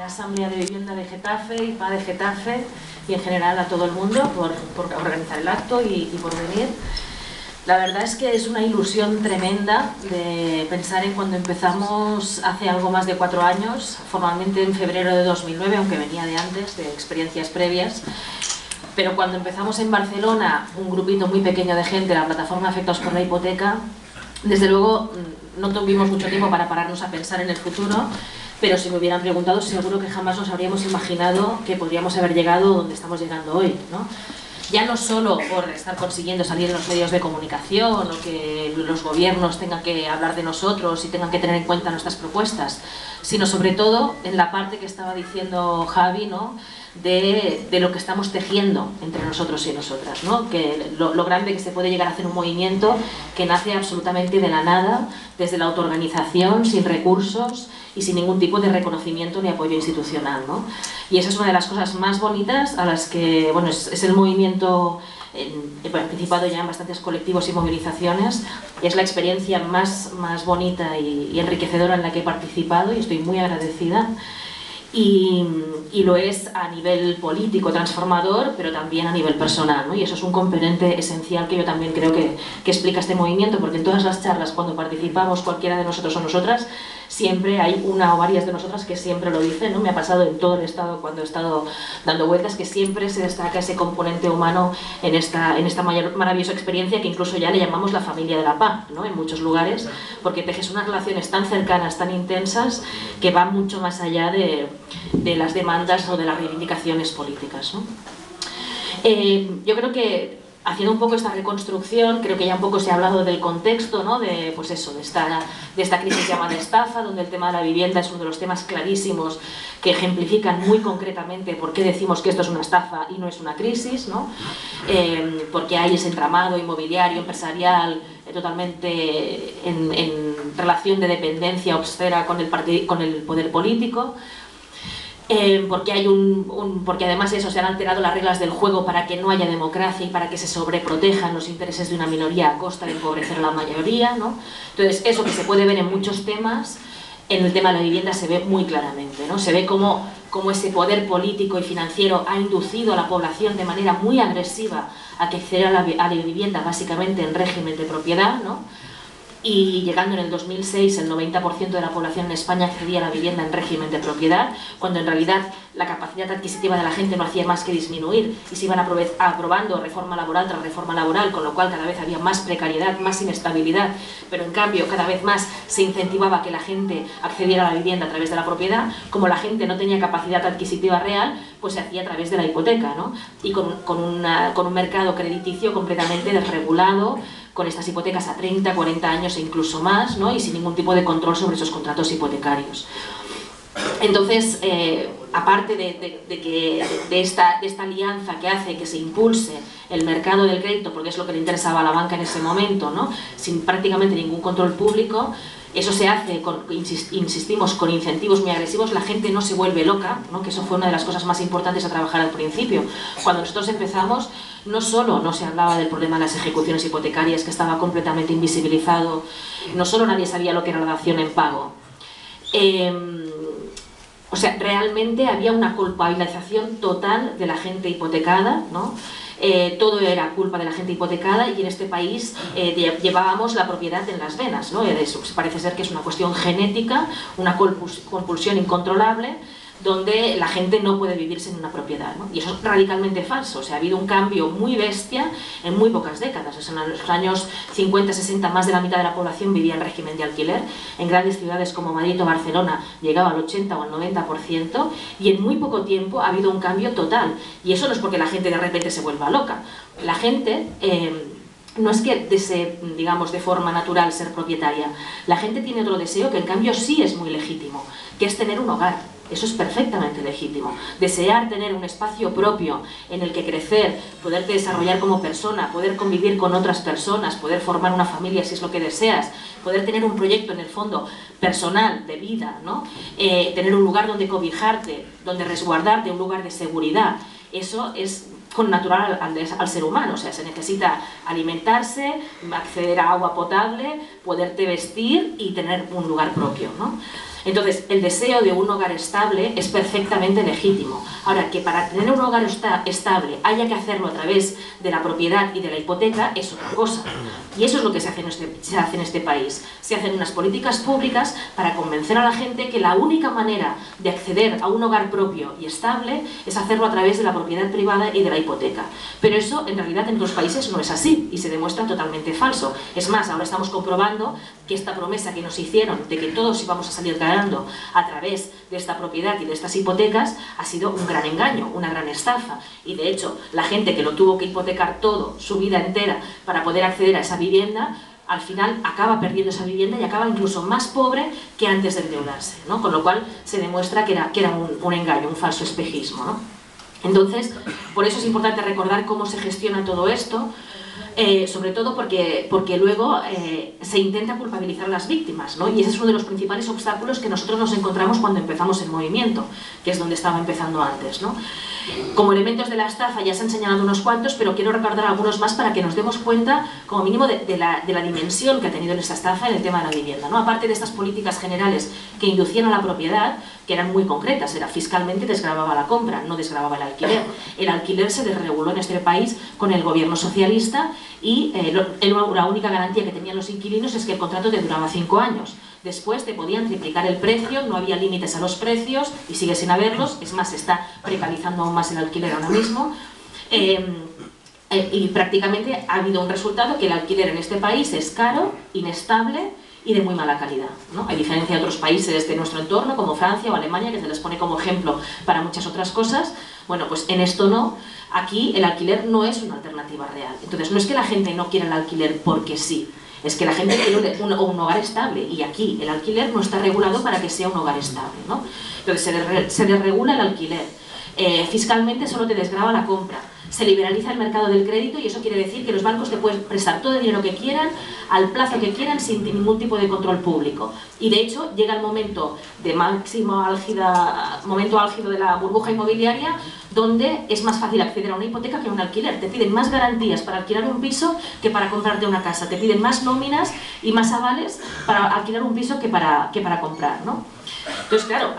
Asamblea de Vivienda de Getafe y PA de Getafe y en general a todo el mundo por organizar el acto y por venir. La verdad es que es una ilusión tremenda de pensar en cuando empezamos hace algo más de 4 años, formalmente en febrero de 2009, aunque venía de antes, de experiencias previas. Pero cuando empezamos en Barcelona, un grupito muy pequeño de gente, la plataforma Afectados por la Hipoteca, desde luego no tuvimos mucho tiempo para pararnos a pensar en el futuro, pero si me hubieran preguntado seguro que jamás nos habríamos imaginado que podríamos haber llegado donde estamos llegando hoy, ¿no? Ya no solo por estar consiguiendo salir en los medios de comunicación o que los gobiernos tengan que hablar de nosotros y tengan que tener en cuenta nuestras propuestas, sino sobre todo en la parte que estaba diciendo Javi, ¿no? de lo que estamos tejiendo entre nosotros y nosotras, ¿no? Que lo grande que se puede llegar a hacer un movimiento que nace absolutamente de la nada, desde la autoorganización, sin recursos y sin ningún tipo de reconocimiento ni apoyo institucional, ¿no? Y esa es una de las cosas más bonitas a las que, bueno, es el movimiento. He participado ya en bastantes colectivos y movilizaciones y es la experiencia más bonita y enriquecedora en la que he participado y estoy muy agradecida. Y lo es a nivel político transformador, pero también a nivel personal, ¿no? Y eso es un componente esencial que yo también creo que explica este movimiento, porque en todas las charlas cuando participamos, cualquiera de nosotros o nosotras, siempre hay una o varias de nosotras que siempre lo dicen, ¿no? Me ha pasado en todo el estado cuando he estado dando vueltas, que siempre se destaca ese componente humano en esta maravillosa experiencia que incluso ya le llamamos la familia de la paz, ¿no? En muchos lugares, porque tejes unas relaciones tan cercanas, tan intensas, que van mucho más allá de las demandas o de las reivindicaciones políticas, ¿no? Yo creo que haciendo un poco esta reconstrucción, creo que ya un poco se ha hablado del contexto, ¿no? Pues eso, de esta crisis llamada estafa, donde el tema de la vivienda es uno de los temas clarísimos que ejemplifican muy concretamente por qué decimos que esto es una estafa y no es una crisis, ¿no? Porque hay ese entramado inmobiliario, empresarial, totalmente en relación de dependencia obscena con el poder político. Porque porque además eso, se han alterado las reglas del juego para que no haya democracia y para que se sobreprotejan los intereses de una minoría a costa de empobrecer a la mayoría, ¿no? Entonces, eso que se puede ver en muchos temas, en el tema de la vivienda se ve muy claramente, ¿no? Se ve cómo ese poder político y financiero ha inducido a la población de manera muy agresiva a que accediera a la vivienda básicamente en régimen de propiedad, ¿no? Y llegando en el 2006 el 90% de la población en España accedía a la vivienda en régimen de propiedad, cuando en realidad la capacidad adquisitiva de la gente no hacía más que disminuir y se iban aprobando reforma laboral tras reforma laboral, con lo cual cada vez había más precariedad, más inestabilidad, pero en cambio cada vez más se incentivaba que la gente accediera a la vivienda a través de la propiedad. Como la gente no tenía capacidad adquisitiva real, pues se hacía a través de la hipoteca, ¿no? Y con un mercado crediticio completamente desregulado, con estas hipotecas a 30, 40 años e incluso más, ¿no? Y sin ningún tipo de control sobre esos contratos hipotecarios. Entonces, aparte de esta alianza que hace que se impulse el mercado del crédito, porque es lo que le interesaba a la banca en ese momento, ¿no? Sin prácticamente ningún control público, eso se hace, insistimos, con incentivos muy agresivos, la gente no se vuelve loca, ¿no? Que eso fue una de las cosas más importantes a trabajar al principio. Cuando nosotros empezamos, no solo no se hablaba del problema de las ejecuciones hipotecarias, que estaba completamente invisibilizado, no solo nadie sabía lo que era la dación en pago. O sea, realmente había una culpabilización total de la gente hipotecada, ¿no? Todo era culpa de la gente hipotecada y en este país llevábamos la propiedad en las venas, ¿no? Eso parece ser que es una cuestión genética, una compulsión incontrolable, donde la gente no puede vivirse en una propiedad, ¿no? Y eso es radicalmente falso. O sea, ha habido un cambio muy bestia en muy pocas décadas. O sea, en los años 50, 60, más de la mitad de la población vivía en régimen de alquiler. En grandes ciudades como Madrid o Barcelona llegaba al 80 o al 90%, y en muy poco tiempo ha habido un cambio total. Y eso no es porque la gente de repente se vuelva loca. La gente no es que desee, digamos, de forma natural ser propietaria. La gente tiene otro deseo que en cambio sí es muy legítimo, que es tener un hogar. Eso es perfectamente legítimo. Desear tener un espacio propio en el que crecer, poderte desarrollar como persona, poder convivir con otras personas, poder formar una familia si es lo que deseas, poder tener un proyecto en el fondo personal, de vida, ¿no? Tener un lugar donde cobijarte, donde resguardarte, un lugar de seguridad. Eso es con natural al ser humano, o sea, se necesita alimentarse, acceder a agua potable, poderte vestir y tener un lugar propio, ¿no? Entonces, el deseo de un hogar estable es perfectamente legítimo. Ahora, que para tener un hogar estable haya que hacerlo a través de la propiedad y de la hipoteca es otra cosa. Y eso es lo que se hace en este país. Se hacen unas políticas públicas para convencer a la gente que la única manera de acceder a un hogar propio y estable es hacerlo a través de la propiedad privada y de la hipoteca. Pero eso, en realidad, en otros países no es así y se demuestra totalmente falso. Es más, ahora estamos comprobando que esta promesa que nos hicieron de que todos íbamos a salir ganando a través de esta propiedad y de estas hipotecas ha sido un gran engaño, una gran estafa. Y de hecho, la gente que lo tuvo que hipotecar todo, su vida entera, para poder acceder a esa vivienda, al final acaba perdiendo esa vivienda y acaba incluso más pobre que antes de endeudarse, ¿no? Con lo cual se demuestra que era un engaño, un falso espejismo, ¿no? Entonces, por eso es importante recordar cómo se gestiona todo esto, sobre todo porque luego se intenta culpabilizar a las víctimas, ¿no? Y ese es uno de los principales obstáculos que nosotros nos encontramos cuando empezamos el movimiento, que es donde estaba empezando antes, ¿no? Como elementos de la estafa ya se han señalado unos cuantos, pero quiero recordar algunos más para que nos demos cuenta, como mínimo, de la dimensión que ha tenido esta estafa en el tema de la vivienda, ¿no? Aparte de estas políticas generales que inducían a la propiedad, que eran muy concretas, era fiscalmente desgravaba la compra, no desgravaba el alquiler. El alquiler se desreguló en este país con el gobierno socialista y la única garantía que tenían los inquilinos es que el contrato te duraba 5 años. Después te podían triplicar el precio, no había límites a los precios y sigue sin haberlos, es más, se está precarizando aún más el alquiler ahora mismo. Y prácticamente ha habido un resultado que el alquiler en este país es caro, inestable y de muy mala calidad, ¿no? A diferencia de otros países de nuestro entorno, como Francia o Alemania, que se les pone como ejemplo para muchas otras cosas, bueno, pues en esto no. Aquí el alquiler no es una alternativa real. Entonces, no es que la gente no quiera el alquiler porque sí, es que la gente quiere un hogar estable y aquí el alquiler no está regulado para que sea un hogar estable, ¿no? Entonces, se desregula el alquiler. Fiscalmente solo te desgrava la compra. Se liberaliza el mercado del crédito y eso quiere decir que los bancos te pueden prestar todo el dinero que quieran, al plazo que quieran, sin ningún tipo de control público. Y de hecho llega el momento de momento álgido de la burbuja inmobiliaria, donde es más fácil acceder a una hipoteca que a un alquiler. Te piden más garantías para alquilar un piso que para comprarte una casa. Te piden más nóminas y más avales para alquilar un piso que para comprar, ¿no? Entonces, claro,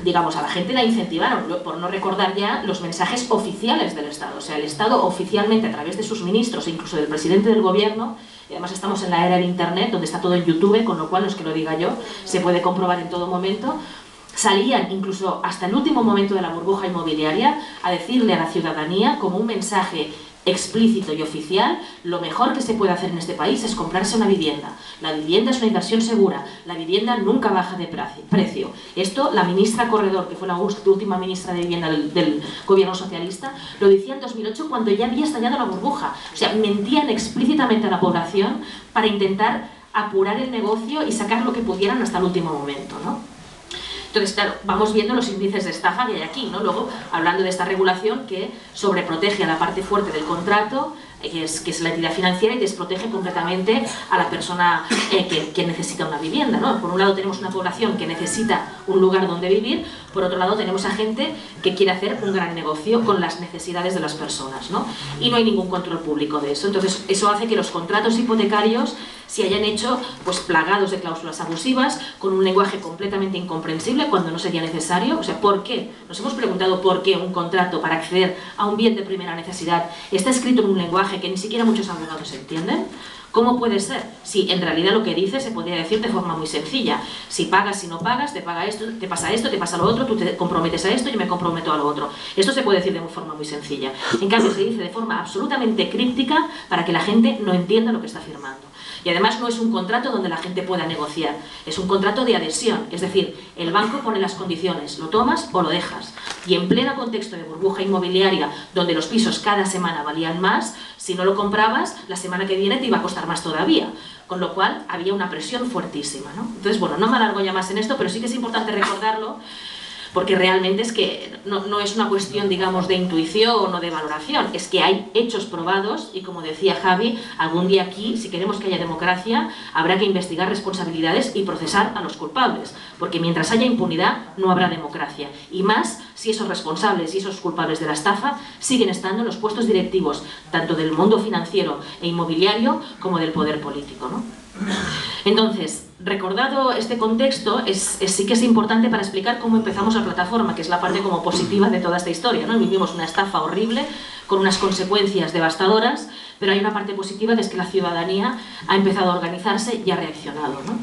digamos, a la gente la incentivaron, por no recordar ya los mensajes oficiales del Estado. O sea, el Estado oficialmente, a través de sus ministros e incluso del presidente del gobierno, y además estamos en la era del Internet, donde está todo en YouTube, con lo cual, no es que lo diga yo, se puede comprobar en todo momento, salían incluso hasta el último momento de la burbuja inmobiliaria a decirle a la ciudadanía, como un mensaje explícito y oficial, lo mejor que se puede hacer en este país es comprarse una vivienda. La vivienda es una inversión segura, la vivienda nunca baja de precio. Esto, la ministra Corredor, que fue la última ministra de Vivienda del gobierno socialista, lo decía en 2008 cuando ya había estallado la burbuja. O sea, mentían explícitamente a la población para intentar apurar el negocio y sacar lo que pudieran hasta el último momento, ¿no? Entonces, claro, vamos viendo los índices de estafa que hay aquí, ¿no? Luego, hablando de esta regulación que sobreprotege a la parte fuerte del contrato, que es la entidad financiera, y desprotege completamente a la persona que necesita una vivienda, ¿no? Por un lado tenemos una población que necesita un lugar donde vivir, por otro lado tenemos a gente que quiere hacer un gran negocio con las necesidades de las personas, ¿no? Y no hay ningún control público de eso. Entonces, eso hace que los contratos hipotecarios se hayan hecho pues plagados de cláusulas abusivas, con un lenguaje completamente incomprensible cuando no sería necesario. O sea, ¿por qué? Nos hemos preguntado por qué un contrato para acceder a un bien de primera necesidad está escrito en un lenguaje que ni siquiera muchos abogados entienden. ¿Cómo puede ser? Si en realidad lo que dice se podría decir de forma muy sencilla. Si pagas, si no pagas, te paga esto, te pasa lo otro, tú te comprometes a esto, yo me comprometo a lo otro. Esto se puede decir de forma muy sencilla. En cambio, se dice de forma absolutamente críptica para que la gente no entienda lo que está firmando. Y además no es un contrato donde la gente pueda negociar, es un contrato de adhesión, es decir, el banco pone las condiciones, lo tomas o lo dejas. Y en pleno contexto de burbuja inmobiliaria, donde los pisos cada semana valían más, si no lo comprabas, la semana que viene te iba a costar más todavía. Con lo cual había una presión fuertísima, ¿no? Entonces, bueno, no me alargo ya más en esto, pero sí que es importante recordarlo, porque realmente es que no es una cuestión, digamos, de intuición o de valoración, es que hay hechos probados y, como decía Javi, algún día aquí, si queremos que haya democracia, habrá que investigar responsabilidades y procesar a los culpables, porque mientras haya impunidad no habrá democracia, y más si esos responsables y esos culpables de la estafa siguen estando en los puestos directivos, tanto del mundo financiero e inmobiliario como del poder político, ¿no? Entonces, recordado este contexto, sí que es importante para explicar cómo empezamos la plataforma, que es la parte como positiva de toda esta historia, ¿no? Vivimos una estafa horrible, con unas consecuencias devastadoras, pero hay una parte positiva que es que la ciudadanía ha empezado a organizarse y ha reaccionado, ¿no?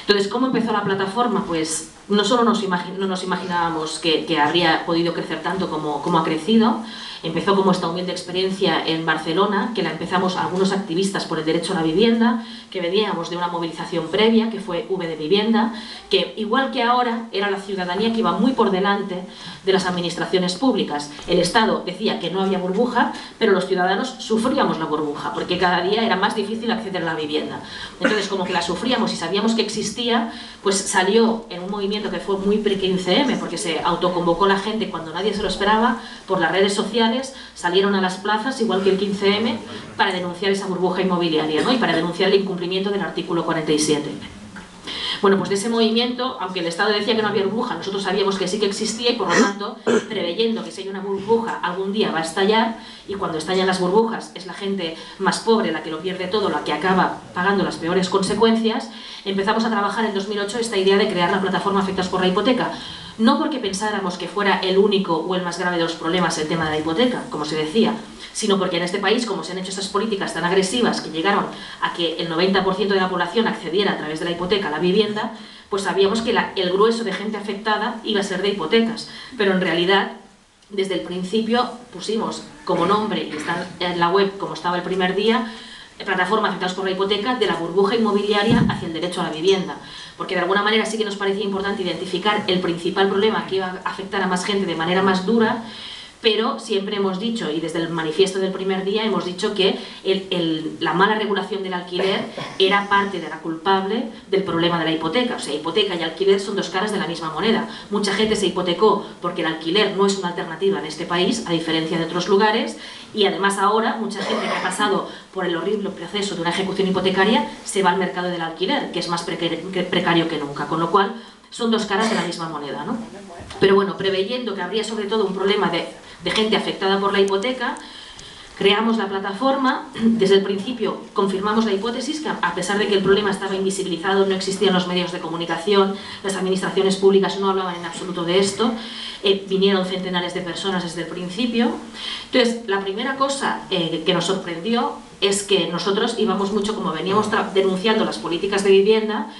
Entonces, ¿cómo empezó la plataforma? Pues no solo no nos imaginábamos que habría podido crecer tanto como ha crecido. Empezó como esta humilde experiencia en Barcelona, que la empezamos algunos activistas por el derecho a la vivienda, que veníamos de una movilización previa, que fue V de Vivienda, que igual que ahora era la ciudadanía que iba muy por delante de las administraciones públicas. El Estado decía que no había burbuja, pero los ciudadanos sufríamos la burbuja, porque cada día era más difícil acceder a la vivienda. Entonces, como que la sufríamos y sabíamos que existía, pues salió en un movimiento que fue muy pre-15M, porque se autoconvocó la gente cuando nadie se lo esperaba, por las redes sociales, salieron a las plazas, igual que el 15M, para denunciar esa burbuja inmobiliaria, ¿no? Y para denunciar el incumplimiento del artículo 47. Bueno, pues de ese movimiento, aunque el Estado decía que no había burbuja, nosotros sabíamos que sí que existía y por lo tanto, preveyendo que si hay una burbuja algún día va a estallar, y cuando estallan las burbujas es la gente más pobre la que lo pierde todo, la que acaba pagando las peores consecuencias, empezamos a trabajar en 2008 esta idea de crear la plataforma Afectados por la Hipoteca. No porque pensáramos que fuera el único o el más grave de los problemas el tema de la hipoteca, como se decía, sino porque en este país, como se han hecho esas políticas tan agresivas que llegaron a que el 90% de la población accediera a través de la hipoteca a la vivienda, pues sabíamos que el grueso de gente afectada iba a ser de hipotecas, pero en realidad desde el principio pusimos como nombre, y está en la web como estaba el primer día, plataforma Afectados por la Hipoteca, de la burbuja inmobiliaria hacia el derecho a la vivienda, porque de alguna manera sí que nos parecía importante identificar el principal problema que iba a afectar a más gente de manera más dura, pero siempre hemos dicho, y desde el manifiesto del primer día hemos dicho que la mala regulación del alquiler era parte de la culpable del problema de la hipoteca. O sea, hipoteca y alquiler son dos caras de la misma moneda. Mucha gente se hipotecó porque el alquiler no es una alternativa en este país, a diferencia de otros lugares, y además ahora mucha gente que ha pasado por el horrible proceso de una ejecución hipotecaria se va al mercado del alquiler, que es más precario que nunca, con lo cual son dos caras de la misma moneda, ¿no? Pero bueno, preveyendo que habría sobre todo un problema de gente afectada por la hipoteca, creamos la plataforma. Desde el principio confirmamos la hipótesis que a pesar de que el problema estaba invisibilizado, no existían los medios de comunicación, las administraciones públicas no hablaban en absoluto de esto, vinieron centenares de personas desde el principio. Entonces, la primera cosa que nos sorprendió es que nosotros íbamos mucho, como veníamos denunciando las políticas de vivienda,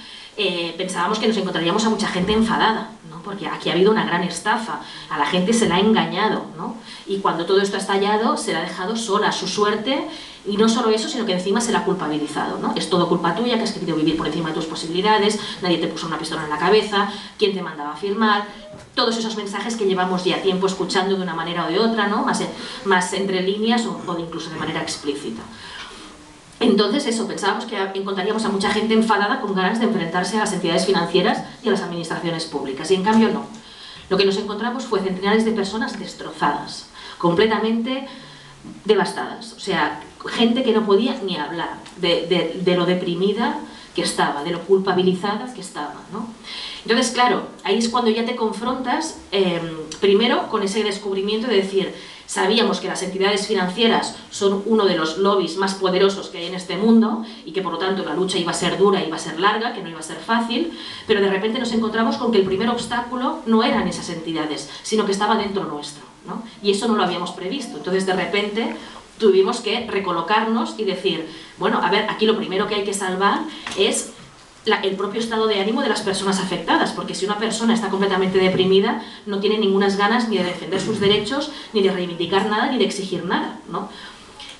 pensábamos que nos encontraríamos a mucha gente enfadada, ¿no? Porque aquí ha habido una gran estafa, a la gente se la ha engañado, ¿no? Y cuando todo esto ha estallado se la ha dejado sola a su suerte, y no solo eso, sino que encima se la ha culpabilizado, ¿no? Es todo culpa tuya, que has querido vivir por encima de tus posibilidades, nadie te puso una pistola en la cabeza, quién te mandaba a firmar, todos esos mensajes que llevamos ya tiempo escuchando de una manera o de otra, ¿no? Más entre líneas o incluso de manera explícita. Entonces eso, pensábamos que encontraríamos a mucha gente enfadada con ganas de enfrentarse a las entidades financieras y a las administraciones públicas, y en cambio no. Lo que nos encontramos fue centenares de personas destrozadas, completamente devastadas, o sea, gente que no podía ni hablar de lo deprimida que estaba, de lo culpabilizada que estaba, ¿no? Entonces, claro, ahí es cuando ya te confrontas, primero con ese descubrimiento de decir, sabíamos que las entidades financieras son uno de los lobbies más poderosos que hay en este mundo y que por lo tanto la lucha iba a ser dura, iba a ser larga, que no iba a ser fácil, pero de repente nos encontramos con que el primer obstáculo no eran esas entidades, sino que estaba dentro nuestro, ¿no? Y eso no lo habíamos previsto. Entonces de repente tuvimos que recolocarnos y decir, bueno, a ver, aquí lo primero que hay que salvar es el propio estado de ánimo de las personas afectadas, porque si una persona está completamente deprimida no tiene ninguna ganas ni de defender sus derechos, ni de reivindicar nada, ni de exigir nada, ¿no?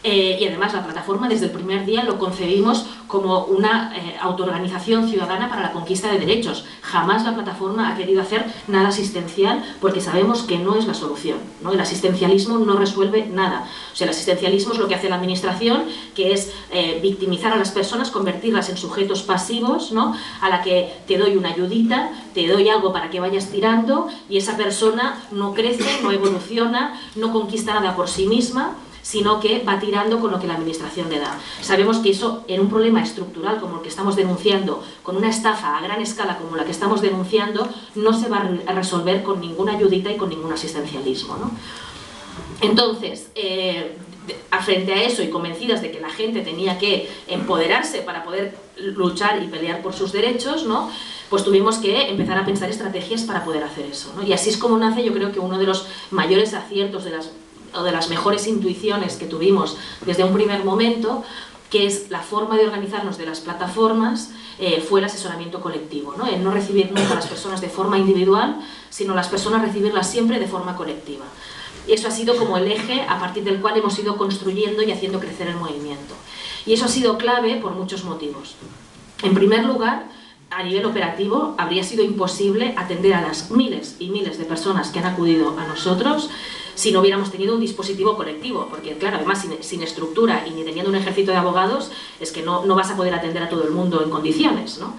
Y además la plataforma desde el primer día lo concebimos como una autoorganización ciudadana para la conquista de derechos. Jamás la plataforma ha querido hacer nada asistencial porque sabemos que no es la solución, ¿no? El asistencialismo no resuelve nada. O sea, el asistencialismo es lo que hace la administración, que es victimizar a las personas, convertirlas en sujetos pasivos, ¿no? A la que te doy una ayudita, te doy algo para que vayas tirando y esa persona no crece, no evoluciona, no conquista nada por sí misma, sino que va tirando con lo que la administración le da. Sabemos que eso, en un problema estructural como el que estamos denunciando, con una estafa a gran escala como la que estamos denunciando, no se va a resolver con ninguna ayudita y con ningún asistencialismo, ¿no? Entonces, frente a eso y convencidas de que la gente tenía que empoderarse para poder luchar y pelear por sus derechos, ¿no? Pues tuvimos que empezar a pensar estrategias para poder hacer eso, ¿no? Y así es como nace, yo creo que uno de los mayores aciertos o de las mejores intuiciones que tuvimos desde un primer momento, que es la forma de organizarnos de las plataformas, fue el asesoramiento colectivo, ¿no? El no recibir nunca a las personas de forma individual, sino las personas recibirlas siempre de forma colectiva. Eso ha sido como el eje a partir del cual hemos ido construyendo y haciendo crecer el movimiento. Y eso ha sido clave por muchos motivos. En primer lugar, a nivel operativo, habría sido imposible atender a las miles y miles de personas que han acudido a nosotros si no hubiéramos tenido un dispositivo colectivo, porque claro, además sin estructura y ni teniendo un ejército de abogados, es que no vas a poder atender a todo el mundo en condiciones, ¿no?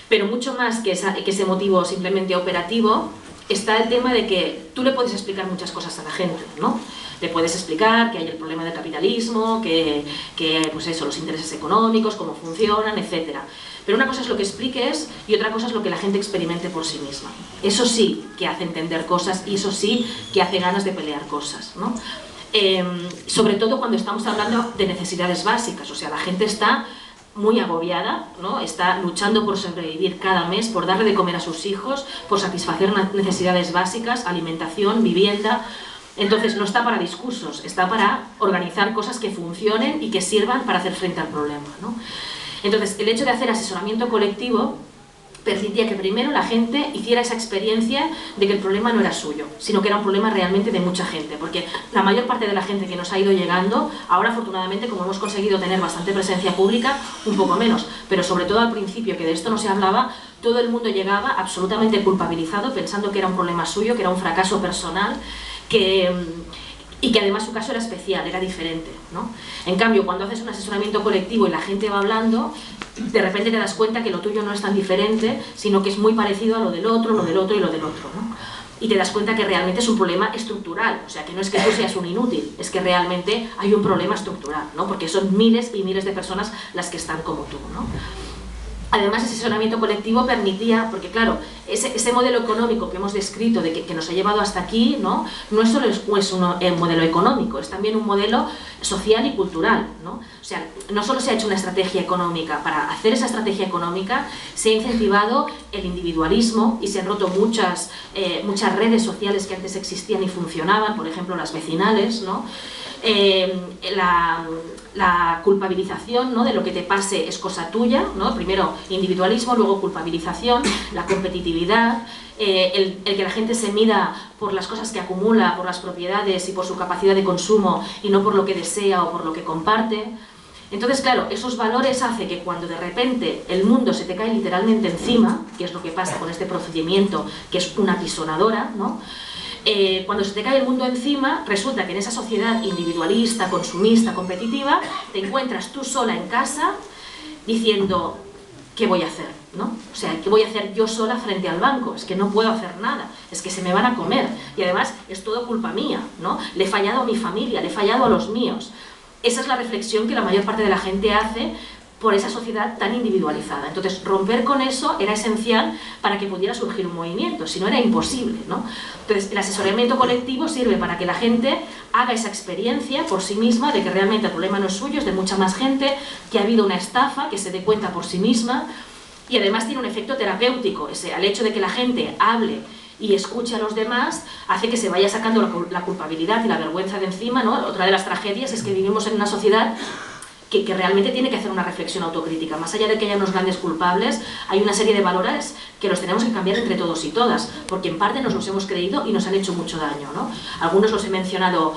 Pero mucho más que ese motivo simplemente operativo, está el tema de que tú le puedes explicar muchas cosas a la gente, ¿no? Le puedes explicar que hay el problema del capitalismo, que pues eso, los intereses económicos, cómo funcionan, etc. Pero una cosa es lo que expliques y otra cosa es lo que la gente experimente por sí misma. Eso sí que hace entender cosas y eso sí que hace ganas de pelear cosas, ¿no? Sobre todo cuando estamos hablando de necesidades básicas, o sea, la gente está muy agobiada, ¿no? Está luchando por sobrevivir cada mes, por darle de comer a sus hijos, por satisfacer necesidades básicas, alimentación, vivienda. Entonces no está para discursos, está para organizar cosas que funcionen y que sirvan para hacer frente al problema, ¿no? Entonces el hecho de hacer asesoramiento colectivo permitía que primero la gente hiciera esa experiencia de que el problema no era suyo, sino que era un problema realmente de mucha gente, porque la mayor parte de la gente que nos ha ido llegando, ahora afortunadamente como hemos conseguido tener bastante presencia pública, un poco menos, pero sobre todo al principio que de esto no se hablaba, todo el mundo llegaba absolutamente culpabilizado, pensando que era un problema suyo, que era un fracaso personal, y que además su caso era especial, era diferente, ¿no? En cambio, cuando haces un asesoramiento colectivo y la gente va hablando, de repente te das cuenta que lo tuyo no es tan diferente, sino que es muy parecido a lo del otro y lo del otro, ¿no? Y te das cuenta que realmente es un problema estructural, o sea, que no es que tú seas un inútil, es que realmente hay un problema estructural, ¿no? Porque son miles y miles de personas las que están como tú, ¿no? Además, ese asesoramiento colectivo permitía, porque claro, ese modelo económico que hemos descrito, que nos ha llevado hasta aquí, no es solo un modelo económico, es también un modelo social y cultural, ¿no? O sea, no solo se ha hecho una estrategia económica, para hacer esa estrategia económica se ha incentivado el individualismo y se han roto muchas redes sociales que antes existían y funcionaban, por ejemplo las vecinales, ¿no? La culpabilización, ¿no? De lo que te pase es cosa tuya, ¿no? Primero individualismo, luego culpabilización, la competitividad, el que la gente se mida por las cosas que acumula, por las propiedades y por su capacidad de consumo y no por lo que desea o por lo que comparte. Entonces, claro, esos valores hacen que cuando de repente el mundo se te cae literalmente encima, que es lo que pasa con este procedimiento, que es una pisonadora, ¿no? Cuando se te cae el mundo encima, resulta que en esa sociedad individualista, consumista, competitiva, te encuentras tú sola en casa diciendo, ¿qué voy a hacer? ¿No? O sea, ¿qué voy a hacer yo sola frente al banco? Es que no puedo hacer nada, es que se me van a comer y además es todo culpa mía, ¿no? Le he fallado a mi familia, le he fallado a los míos. Esa es la reflexión que la mayor parte de la gente hace por esa sociedad tan individualizada. Entonces, romper con eso era esencial para que pudiera surgir un movimiento, si no era imposible, ¿no? Entonces, el asesoramiento colectivo sirve para que la gente haga esa experiencia por sí misma de que realmente el problema no es suyo, es de mucha más gente, que ha habido una estafa, que se dé cuenta por sí misma, y además tiene un efecto terapéutico, al hecho de que la gente hable y escuche a los demás, hace que se vaya sacando la culpabilidad y la vergüenza de encima, ¿no? Otra de las tragedias es que vivimos en una sociedad que realmente tiene que hacer una reflexión autocrítica. Más allá de que haya unos grandes culpables, hay una serie de valores que los tenemos que cambiar entre todos y todas, porque en parte nos los hemos creído y nos han hecho mucho daño, ¿no? Algunos los he mencionado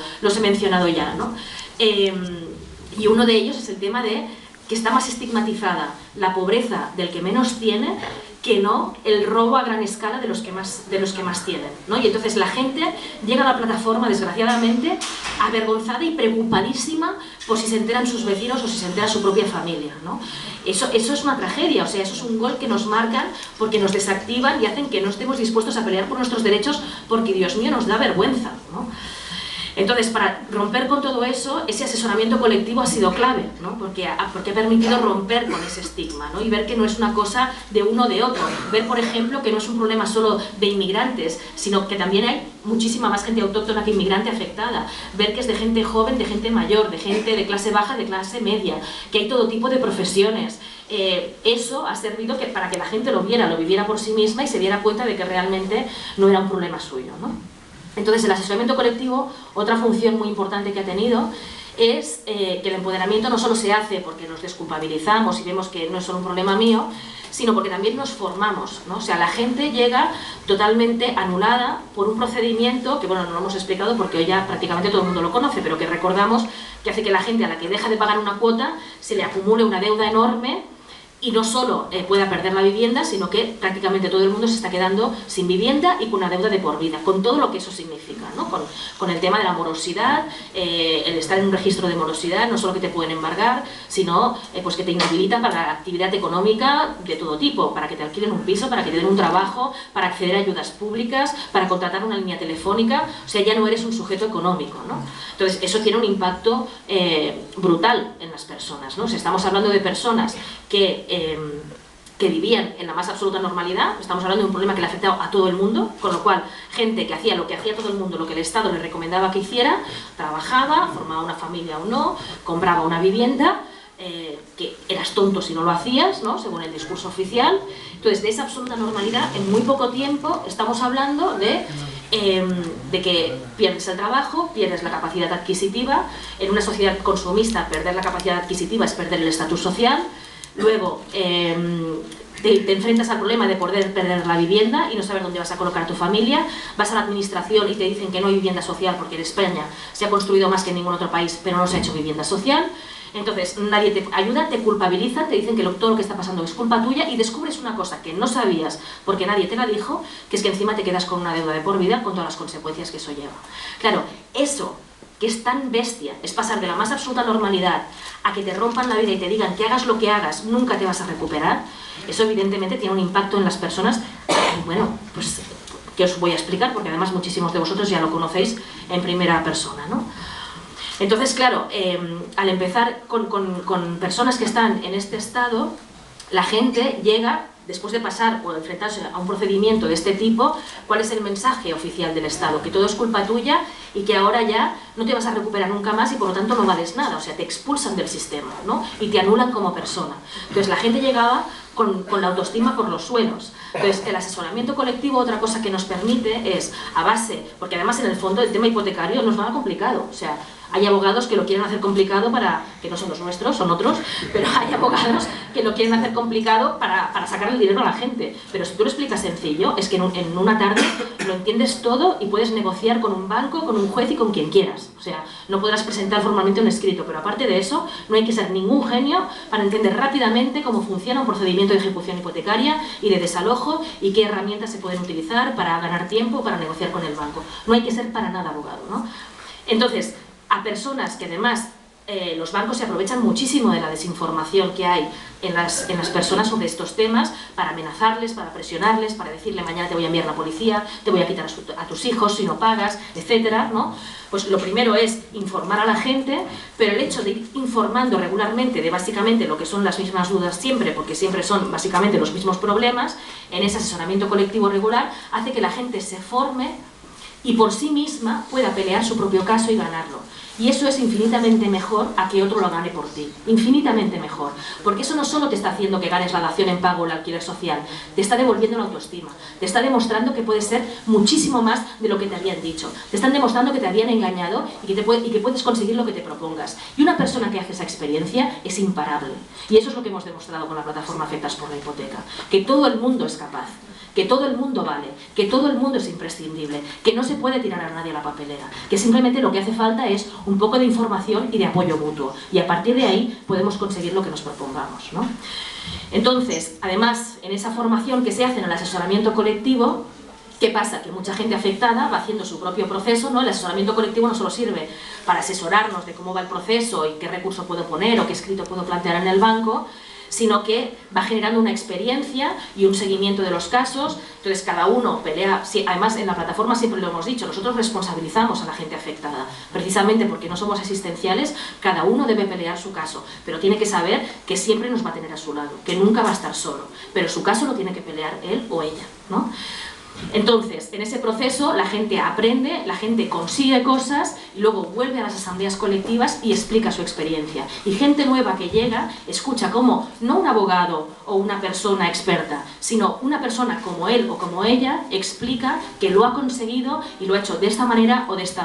ya, ¿no? Y uno de ellos es el tema de que está más estigmatizada la pobreza del que menos tiene que no el robo a gran escala de los que más tienen, ¿no? Y entonces la gente llega a la plataforma, desgraciadamente, avergonzada y preocupadísima por si se enteran sus vecinos o si se entera su propia familia, ¿no? Eso es una tragedia, o sea, eso es un gol que nos marcan porque nos desactivan y hacen que no estemos dispuestos a pelear por nuestros derechos porque, Dios mío, nos da vergüenza, ¿no? Entonces, para romper con todo eso, ese asesoramiento colectivo ha sido clave, ¿no? Porque ha permitido romper con ese estigma, ¿no? Y ver que no es una cosa de uno o de otro. Ver, por ejemplo, que no es un problema solo de inmigrantes, sino que también hay muchísima más gente autóctona que inmigrante afectada. Ver que es de gente joven, de gente mayor, de gente de clase baja, de clase media, que hay todo tipo de profesiones. Eso ha servido para que la gente lo viviera por sí misma y se diera cuenta de que realmente no era un problema suyo, ¿no? Entonces, el asesoramiento colectivo, otra función muy importante que ha tenido es que el empoderamiento no solo se hace porque nos desculpabilizamos y vemos que no es solo un problema mío, sino porque también nos formamos, ¿no? O sea, la gente llega totalmente anulada por un procedimiento que, bueno, no lo hemos explicado porque hoy ya prácticamente todo el mundo lo conoce, pero que recordamos que hace que la gente a la que deja de pagar una cuota se le acumule una deuda enorme y no solo pueda perder la vivienda, sino que prácticamente todo el mundo se está quedando sin vivienda y con una deuda de por vida, con todo lo que eso significa, ¿no? Con el tema de la morosidad, el estar en un registro de morosidad, no solo que te pueden embargar, sino pues que te inhabilitan para la actividad económica de todo tipo, para que te alquilen un piso, para que te den un trabajo, para acceder a ayudas públicas, para contratar una línea telefónica, o sea, ya no eres un sujeto económico, ¿no? Entonces, eso tiene un impacto brutal en las personas, ¿no? O sea, estamos hablando de personas que vivían en la más absoluta normalidad, estamos hablando de un problema que le ha afectado a todo el mundo, con lo cual, gente que hacía lo que hacía todo el mundo, lo que el Estado le recomendaba que hiciera, trabajaba, formaba una familia o no, compraba una vivienda, que eras tonto si no lo hacías, ¿no? Según el discurso oficial. Entonces, de esa absoluta normalidad, en muy poco tiempo estamos hablando de que pierdes el trabajo, pierdes la capacidad adquisitiva. En una sociedad consumista, perder la capacidad adquisitiva es perder el estatus social. Luego, te enfrentas al problema de poder perder la vivienda y no saber dónde vas a colocar a tu familia. Vas a la administración y te dicen que no hay vivienda social porque en España se ha construido más que en ningún otro país, pero no se ha hecho vivienda social. Entonces, nadie te ayuda, te culpabilizan, te dicen que todo lo que está pasando es culpa tuya y descubres una cosa que no sabías porque nadie te la dijo, que es que encima te quedas con una deuda de por vida con todas las consecuencias que eso lleva. Claro, eso que es tan bestia, es pasar de la más absoluta normalidad a que te rompan la vida y te digan que hagas lo que hagas, nunca te vas a recuperar. Eso evidentemente tiene un impacto en las personas, bueno, pues que os voy a explicar porque además muchísimos de vosotros ya lo conocéis en primera persona, ¿no? Entonces, claro, al empezar con personas que están en este estado, la gente llega, después de pasar o enfrentarse a un procedimiento de este tipo, ¿cuál es el mensaje oficial del Estado? Que todo es culpa tuya y que ahora ya no te vas a recuperar nunca más y por lo tanto no vales nada, o sea, te expulsan del sistema, ¿no? Y te anulan como persona. Entonces la gente llegaba con la autoestima por los suelos. Entonces el asesoramiento colectivo, otra cosa que nos permite es, a base, porque además en el fondo el tema hipotecario no es nada complicado, o sea, hay abogados que lo quieren hacer complicado que no son los nuestros, son otros, pero hay abogados que lo quieren hacer complicado para sacar el dinero a la gente. Pero si tú lo explicas sencillo, es que en una tarde lo entiendes todo y puedes negociar con un banco, con un juez y con quien quieras. O sea, no podrás presentar formalmente un escrito, pero aparte de eso, no hay que ser ningún genio para entender rápidamente cómo funciona un procedimiento de ejecución hipotecaria y de desalojo y qué herramientas se pueden utilizar para ganar tiempo, para negociar con el banco. No hay que ser para nada abogado, ¿no? Entonces, a personas que además los bancos se aprovechan muchísimo de la desinformación que hay en las personas sobre estos temas para amenazarles, para presionarles, para decirle mañana te voy a enviar la policía, te voy a quitar a tus hijos si no pagas, etcétera, ¿no? Pues lo primero es informar a la gente, pero el hecho de ir informando regularmente de básicamente lo que son las mismas dudas siempre, porque siempre son básicamente los mismos problemas, en ese asesoramiento colectivo regular, hace que la gente se forme y por sí misma pueda pelear su propio caso y ganarlo. Y eso es infinitamente mejor a que otro lo gane por ti, infinitamente mejor, porque eso no solo te está haciendo que ganes la dación en pago o el alquiler social, te está devolviendo la autoestima, te está demostrando que puedes ser muchísimo más de lo que te habían dicho, te están demostrando que te habían engañado y que puedes conseguir lo que te propongas. Y una persona que hace esa experiencia es imparable, y eso es lo que hemos demostrado con la plataforma Afectas por la Hipoteca, que todo el mundo es capaz, que todo el mundo vale, que todo el mundo es imprescindible, que no se puede tirar a nadie a la papelera, que simplemente lo que hace falta es un poco de información y de apoyo mutuo, y a partir de ahí podemos conseguir lo que nos propongamos, ¿no? Entonces, además, en esa formación que se hace en el asesoramiento colectivo, ¿qué pasa? Que mucha gente afectada va haciendo su propio proceso, ¿no? El asesoramiento colectivo no solo sirve para asesorarnos de cómo va el proceso y qué recurso puedo poner o qué escrito puedo plantear en el banco, sino que va generando una experiencia y un seguimiento de los casos. Entonces cada uno pelea, además en la plataforma siempre lo hemos dicho, nosotros responsabilizamos a la gente afectada, precisamente porque no somos asistenciales, cada uno debe pelear su caso, pero tiene que saber que siempre nos va a tener a su lado, que nunca va a estar solo, pero su caso lo tiene que pelear él o ella, ¿no? Entonces, en ese proceso la gente aprende, la gente consigue cosas y luego vuelve a las asambleas colectivas y explica su experiencia. Y gente nueva que llega, escucha como no un abogado o una persona experta, sino una persona como él o como ella explica que lo ha conseguido y lo ha hecho de esta manera o de esta